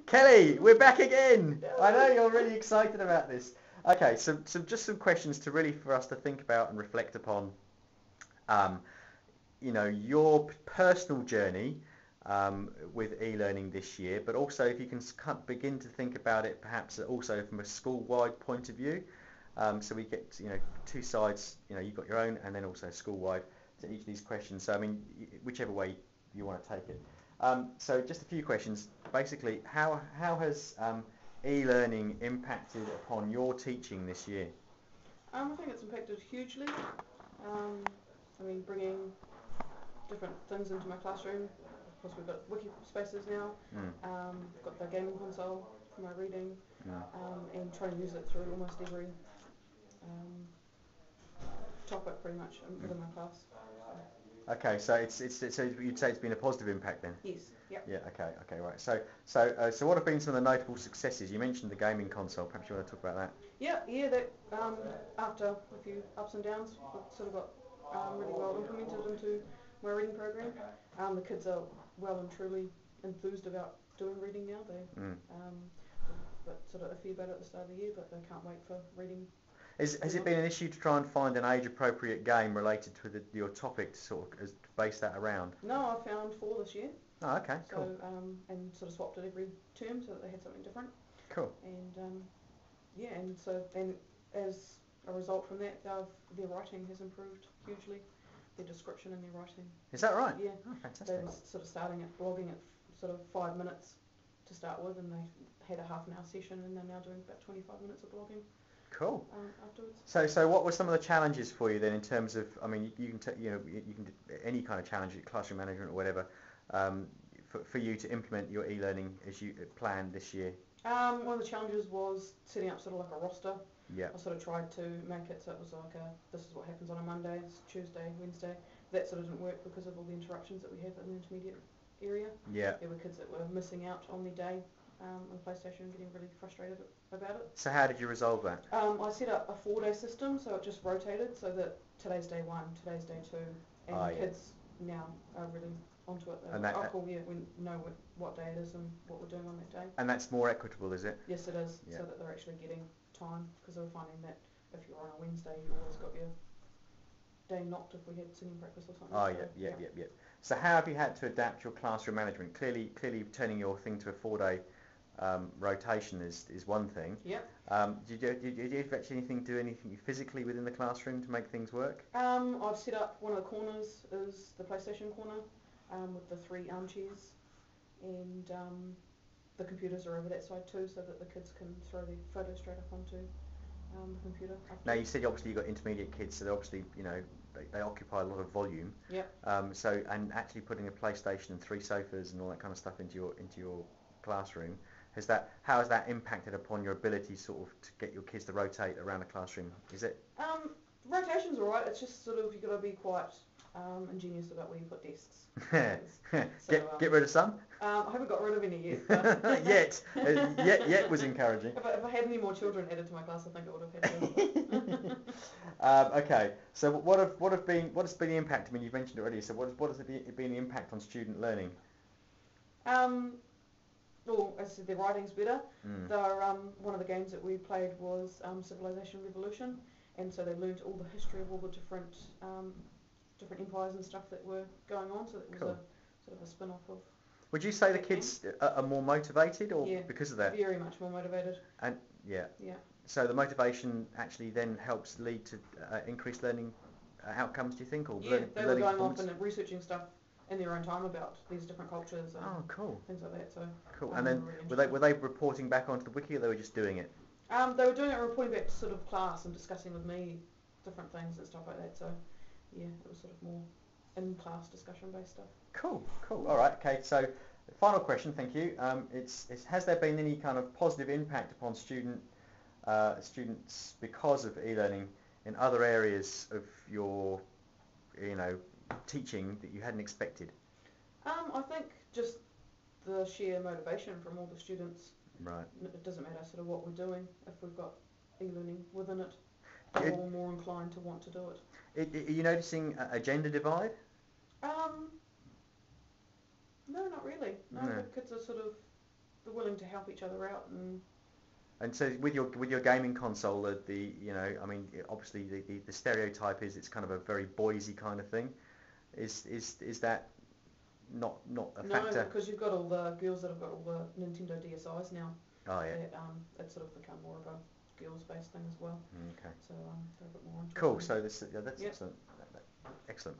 Kelly, we're back again. I know you're really excited about this. Okay, so just some questions to really for us to think about and reflect upon. Um, your personal journey with e-learning this year, but also if you can begin to think about it perhaps also from a school-wide point of view. So we get, two sides, you've got your own and then also school-wide to each of these questions. So I mean, whichever way you want to take it. So just a few questions. Basically, how has e-learning impacted upon your teaching this year? I think it's impacted hugely. I mean, bringing different things into my classroom. Of course, we've got wiki spaces now. We've got the gaming console for my reading, and trying to use it through almost every topic pretty much within my class. Okay, so so you'd say it's been a positive impact then? Yes. Yep. Yeah. Okay. Right. So what have been some of the notable successes? You mentioned the gaming console. Perhaps you want to talk about that. Yeah. That after a few ups and downs, we've sort of got really well implemented into my reading program. The kids are well and truly enthused about doing reading now. They but sort of iffy about it at the start of the year, but they can't wait for reading. Has it been an issue to try and find an age-appropriate game related to your topic to sort of base that around? No, I found 4 this year. Oh, okay, cool. So, and sort of swapped it every term so that they had something different. Cool. And and as a result from that, their writing has improved hugely. Their description and their writing. Is that right? Yeah. Oh, fantastic. They were sort of starting at blogging at sort of 5 minutes to start with, and they had a half an hour session, and they're now doing about 25 minutes of blogging. Cool. Afterwards. So what were some of the challenges for you then in terms of, I mean, you can you can do any kind of challenge, classroom management or whatever, for you to implement your e-learning as you planned this year? One of the challenges was setting up sort of like a roster. Yeah. I sort of tried to make it so it was like this is what happens on a Monday, it's Tuesday, Wednesday. That sort of didn't work because of all the interruptions that we have in the intermediate area. Yeah. There were kids that were missing out on their day on PlayStation and getting really frustrated about it. So how did you resolve that? I set up a 4-day system, so it just rotated, so that today's day 1, today's day 2, and the kids now are really onto it. And that, cool, yeah, we know what day it is and what we're doing on that day. And that's more equitable, is it? Yes, it is, so that they're actually getting time, because they were finding that if you're on a Wednesday, you always got your day knocked if we had singing practice or something. Oh, yeah. So how have you had to adapt your classroom management? Clearly turning your thing to a 4-day rotation is one thing. Yep. Did you actually do anything physically within the classroom to make things work? I've set up one of the corners is the PlayStation corner with the 3 armchairs, and the computers are over that side too, so that the kids can throw their photos straight up onto the computer. Now you said obviously you've got intermediate kids, so they're obviously they occupy a lot of volume. Yep. So and actually putting a PlayStation and 3 sofas and all that kind of stuff into your classroom, how has that impacted upon your ability sort of to get your kids to rotate around the classroom? Is it? Rotation's alright. It's just sort of you've got to be quite ingenious about where you put desks. Get rid of some? I haven't got rid of any yet. But yet was encouraging. If I had any more children added to my class, I think I would have had to. Okay, so what has been the impact? I mean, you've mentioned it already. So what has been the impact on student learning? Well, as I said, their writing's better. One of the games that we played was Civilization Revolution, and so they learnt all the history of all the different empires and stuff that were going on. So it was a sort of a spin-off of. Would you say the kids are more motivated, or because of that? Very much more motivated. And yeah. So the motivation actually then helps lead to increased learning outcomes, do you think, or they were going off and researching stuff in their own time about these different cultures and things like that. So cool. And then really were they reporting back onto the wiki, or they were just doing it? They were doing it and reporting back to sort of class and discussing with me different things and stuff like that. So yeah, it was sort of more in-class discussion-based stuff. Cool. All right. Okay. So final question. Thank you. Has there been any kind of positive impact upon students because of e-learning in other areas of your teaching that you hadn't expected? I think just the sheer motivation from all the students. Right. It doesn't matter sort of what we're doing if we've got e-learning within it. They're all more inclined to want to do it. Are you noticing a gender divide? No, not really. No, the kids are sort of they're willing to help each other out. And so with your gaming console, the you know, I mean, obviously the stereotype is it's kind of a very boysy kind of thing. Is that not a factor? No, because you've got all the girls that have got all the Nintendo DSIs now. Oh yeah. It's sort of become more of a girls-based thing as well. Okay. So they're a bit more interested. Cool. So that's Yep. excellent. Excellent.